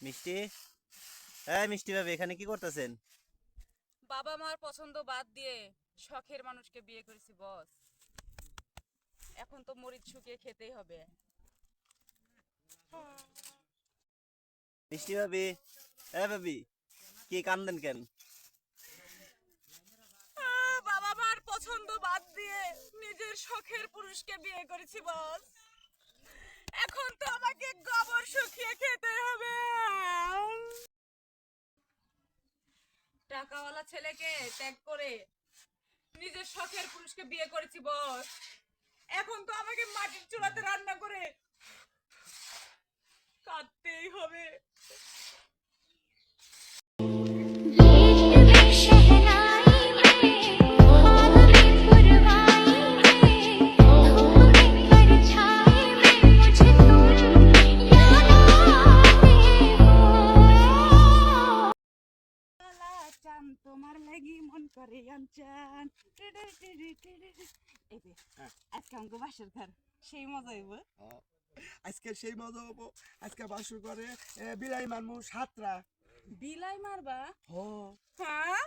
মিষ্টি, হ্যাঁ মিষ্টি ভাবি, এখানে কি করতেছেন? বাবা মার পছন্দ বাদ দিয়ে শখের মানুষকে বিয়ে করেছি বস। এখন তো মরিচ শুকিয়ে খেতেই হবে। মিষ্টি ভাবি, হ্যাঁ ভাবি, কি কান্দেন কেন? বাবা মার পছন্দ বাদ দিয়ে নিজের শখের পুরুষকে বিয়ে করেছি বস। এখন তো আমাকে গোবর শুকিয়ে খেতে হবে। টাকাওয়ালা ছেলেকে ত্যাগ করে নিজের শখের পুরুষকে বিয়ে করেছি বস। এখন তো আমাকে মাটির চুলাতে রান্না করে কাটতেই হবে। চান তোমার লাগি মন করে আনচান। এই যে আজকে আমাকে বাসর ঘর সেই মজা হইব। আজকে সেই মজা হবো। আজকে বাসর করে বিলাই মারমু সাতটা। বিলাই মারবা? হ হ্যাঁ